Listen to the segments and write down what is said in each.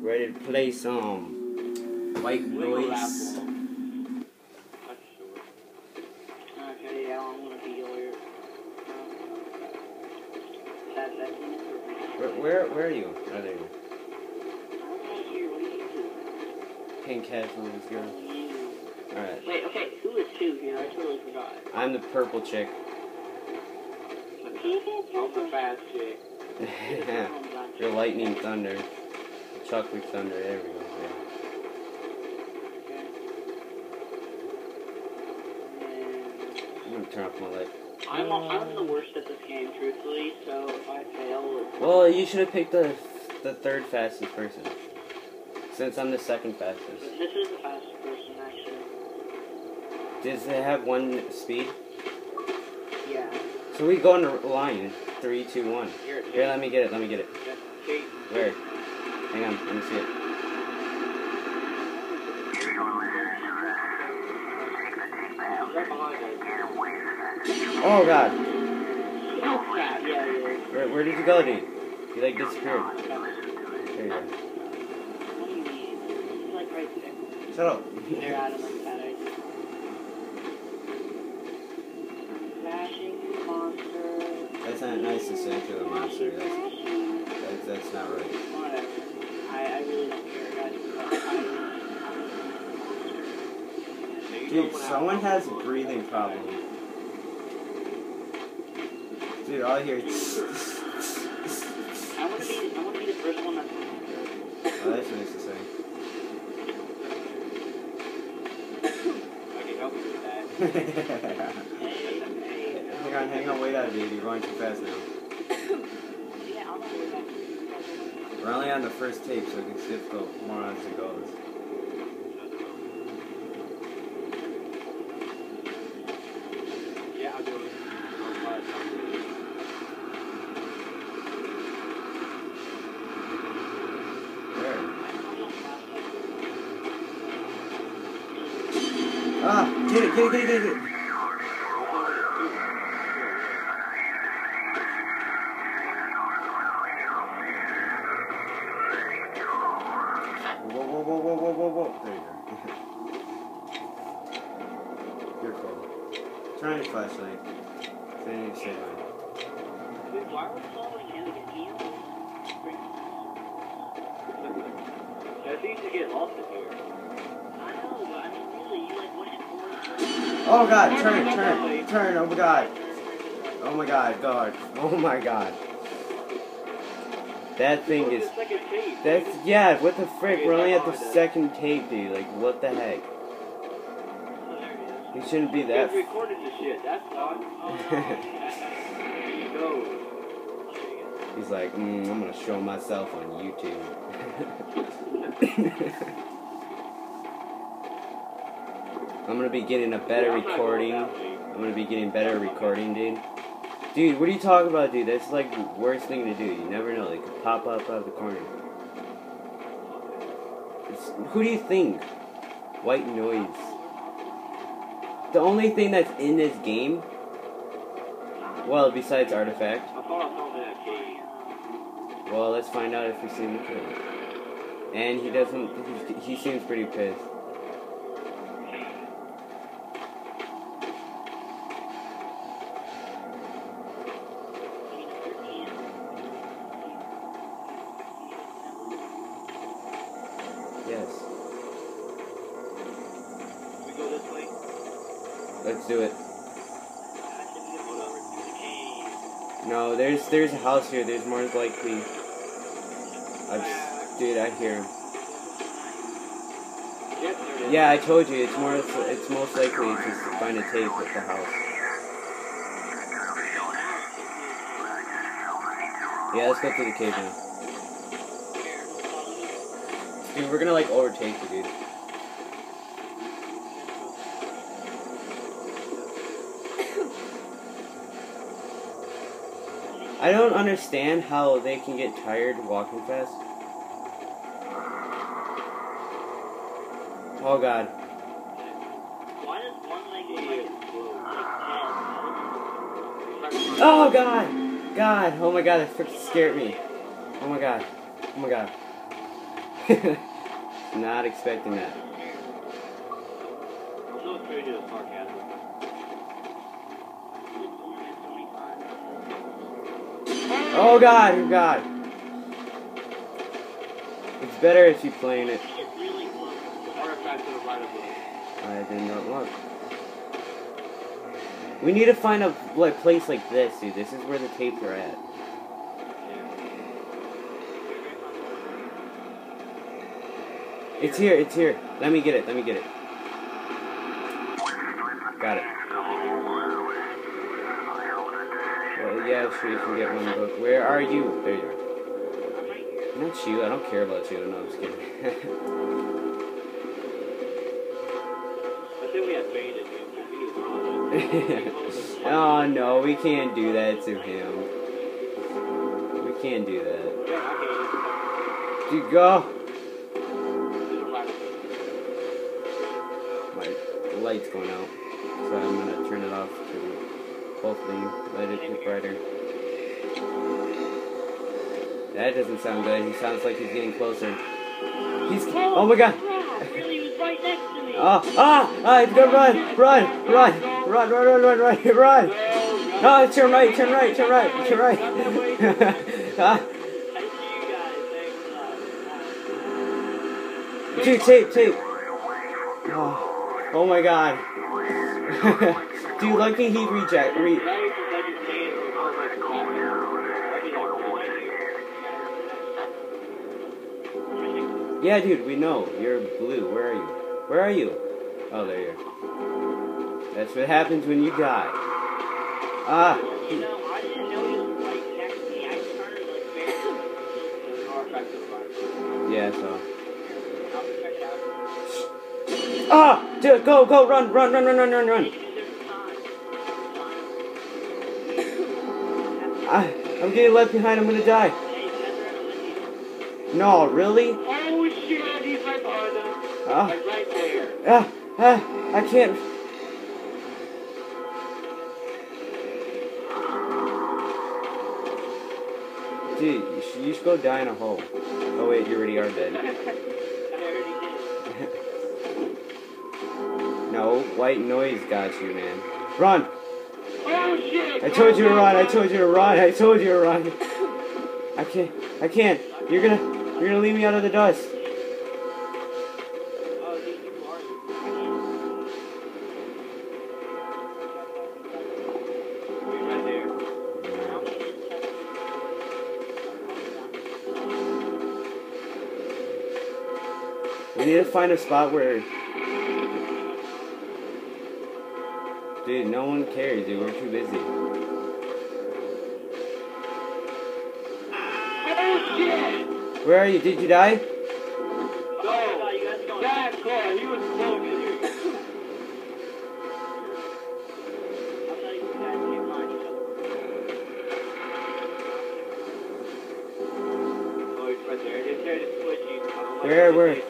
Ready to play some White Noise. Okay, yeah, I'm gonna be your. Where are you? Oh, there you I'm Pink headphones, girl. Alright. Wait, okay, who is 2 here? I totally forgot. I'm the purple chick. I'm the fast chick. You're lightning thunder. Chocolate thunder, there we go. Yeah. I'm gonna turn off my light. I'm the worst at this game, truthfully, so if I fail... Well, you should have picked the third fastest person. Since I'm the second fastest. This is the fastest person, actually. Does it have 1 speed? Yeah. So we go in a line. 3, 2, 1. Here, let me get it. Where? Hang on, let me see it. Oh god. Where did you go, dude? You like disappeared. There you go. What do you mean? He's like right there. Shut up. They're out of my battery. Flashing monster. That's not nice to say to the monster. That's not right. Whatever. I really don't care, guys. Dude, someone has a breathing problem. Dude, all I hear is... I want to be the first one that's... Oh, that's nice to say. I can help you with that. Hang on, wait out, dude. You're going too fast now. Yeah, I'll not worry about it. We're only on the first tape, so we can see if the more as it goes. Yeah, I'll do it. Where? Ah! Get it! Whoa. There you go. You're cool. Turn on your flashlight. Say anything to say about it. Dude, why are we following him again? It's easy to get lost in here. I know, but I mean, really, you like went forward. Oh god, turn, oh my god. That thing is... yeah, what the frick, we're only at the second tape, dude, like, what the heck? He shouldn't be that... He's recorded the shit, that's why. There you go. He's like, I'm gonna show myself on YouTube. I'm gonna be getting a better recording. I'm gonna be getting better recording, dude. Dude, what are you talking about, dude? That's like the worst thing to do. You never know. They could pop up out of the corner. Who do you think? White Noise. The only thing that's in this game, well, besides Artifact. Well, let's find out if we see him kill. And he doesn't. He seems pretty pissed. Yes. We go this way. Let's do it. No, there's a house here. There's more likely. Dude, I hear him. Yeah, I told you. It's most likely to find a tape at the house. Yeah, let's go to the cave now. Dude, we're gonna like overtake you, dude. I don't understand how they can get tired walking fast. Oh god. Why does one leg look like Oh god! God! Oh my god, that freaking scared me. Oh my god. Oh my god. Not expecting that. I'm not afraid of sarcasm. Oh God, oh God. It's better if you playing it. Artifact to the right of us. I did not look. We need to find a place like this, dude. This is where the tapes are at. It's here, it's here. Let me get it, let me get it. Got it. Well, yeah, sure, you can get one book. Where are you? There you are. Not you, I don't care about you. No, I'm just kidding. I think we have baited him. Oh no, we can't do that to him. We can't do that. Dude, go! My light's going out, so I'm gonna turn it off to both of them. Let it get brighter. That doesn't sound good. He sounds like he's getting closer. He's. Oh my God! Really, he was right next to me. Go run! No, turn right! Dude, tape! Oh my God! Dude, lucky he reject. Yeah, dude, we know. You're blue. Where are you? Oh, there you are. That's what happens when you die. You know, I didn't know he was right next to me. I turned like very. Yeah, so. I'll check it out. Dude, go, run. I'm getting left behind. I'm gonna die. No, really? Oh shit, he's right behind us. Like right there. I can't. Dude, you should go die in a hole. Oh wait, you already are dead. I already did. No, white noise got you, man. Run! Oh shit! I told you to run. I told you to run. I can't. You're gonna leave me out of the dust. Oh, these people are. He's right there. We need to find a spot where. Dude, no one cares, dude. We're too busy. Oh shit! Where are you? Did you die? No, that car, he was smoking. Oh, he's right there. His head is twitching. Where are you?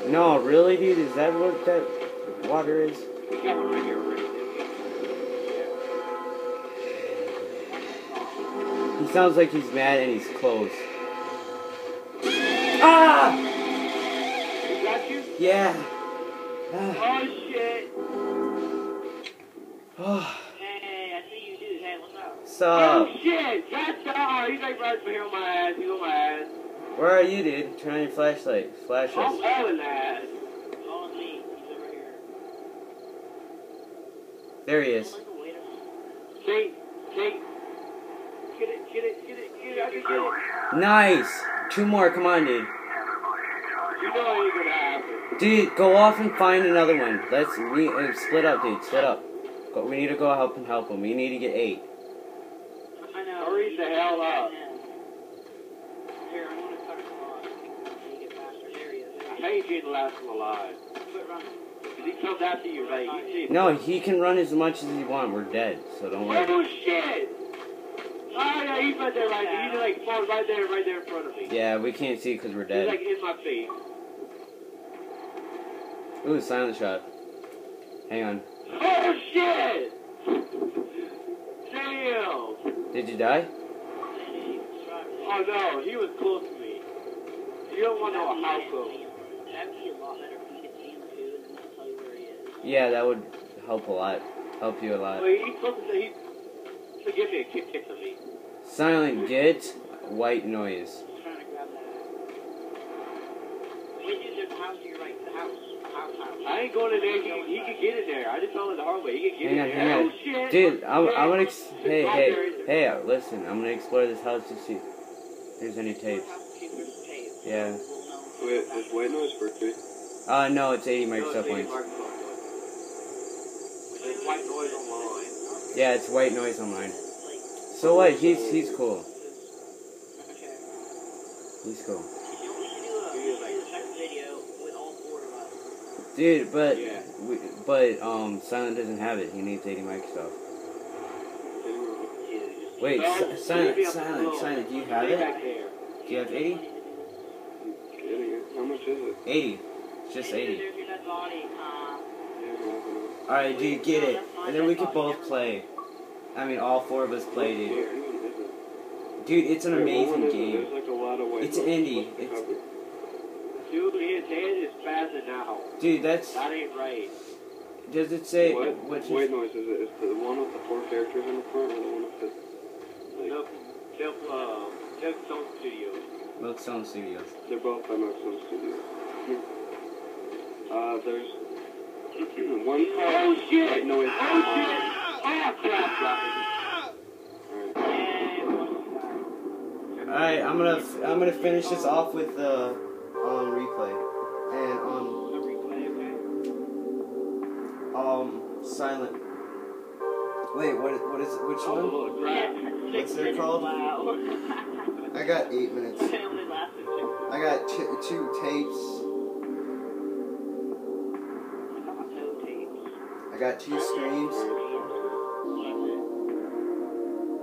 No, really, dude? Is that what that water is? We got one right here already. He sounds like he's mad and he's close. Ah! He got you? Yeah. Oh shit! Oh. Hey, I see you, dude. Hey, what's up? So, Oh shit! That's he's like right here on my ass. He's on my ass. where are you, dude? Turn on your flashlight. Flash I'm us. hauling ass. Oh, me. He's over here. There he is. Kate. Get it. I can get it. Nice. 2 more. Come on, dude. You know it ain't gonna happen. Dude, go off and find another one. Let's split up, dude. Split up. We need to go help him. We need to get 8. I know. Hurry the hell up. Here, I'm gonna cut him off. Get faster. There he is. How you getting the last one alive? Quit running. Because he comes after you, right? You see. No, he can run as much as he wants. We're dead, so don't worry. Oh shit! Oh yeah, he's right there, right there. He's like falling right there in front of me. Yeah, we can't see because we're He's dead. like in my face. Ooh, silent shot. Hang on. Oh shit! Did you die? Oh no, he was close to me. You don't want to know how close. That'd be a lot better if you could see him too, and then tell you where he is. Yeah, that would help a lot. Help you a lot. Well, he's supposed to say he's give me a kick to me. Silent, get white noise. I'm trying to grab that. Wait, dude, there's a house to your right. The house. I ain't going in there. He can get in there. I just told him the hard way. He can get in there. Hang on. Oh shit! Dude, I'm gonna Hey, hey, listen, I'm gonna explore this house to see if there's any tapes. Yeah. Wait, is white noise for free? No, it's 80 Microsoft points. There's white noise online. Yeah, it's white noise online. So what? He's cool. He's cool. Dude, but Silent doesn't have it. He needs 80 Microsoft. Wait, Silent, do you have it? Do you have 80? How much is it? 80. It's just 80. Alright, dude, get it. And then we could both play. I mean, all four of us play, dude. Dude, it's an amazing game. It's indie. It's... Dude, his head is spazzing now. Dude, that's... That ain't right. Does it say... What white noise is it? Is the one with the 4 characters in the front or the one with the... Milkstone Studios. Milkstone Studios. They're both by Milkstone Studios. There's... one called Oh shit! White Noise. Oh shit! Oh crap! Alright, I'm gonna finish this off with replay. And Silent. Wait, what is it? Which one? What's it called? I got 8 minutes. I got two tapes. I got 2 streams.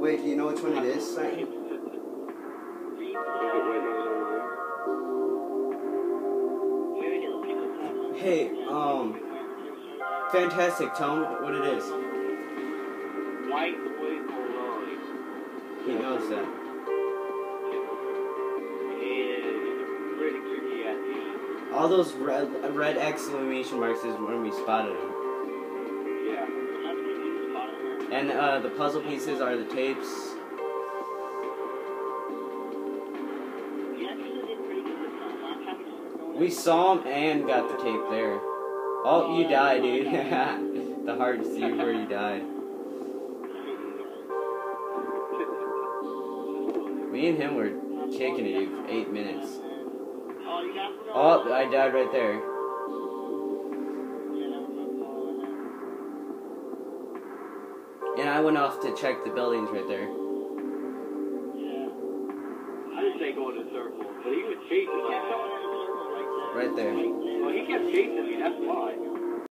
Wait, do you know which one it is, Silent? Hey, Fantastic, tell him what it is. White noise online. He knows that. And pretty creepy at me. All those red exclamation marks is when we spotted him. Yeah. And the puzzle pieces are the tapes. We saw him and got the tape there. Oh, you died, dude. The hard see where you died. Me and him were kicking it for 8 minutes. Oh, I died right there. And I went off to check the buildings right there. I didn't say go in a circle, but he was chasing me. Right there. Well, he kept chasing me, that's why.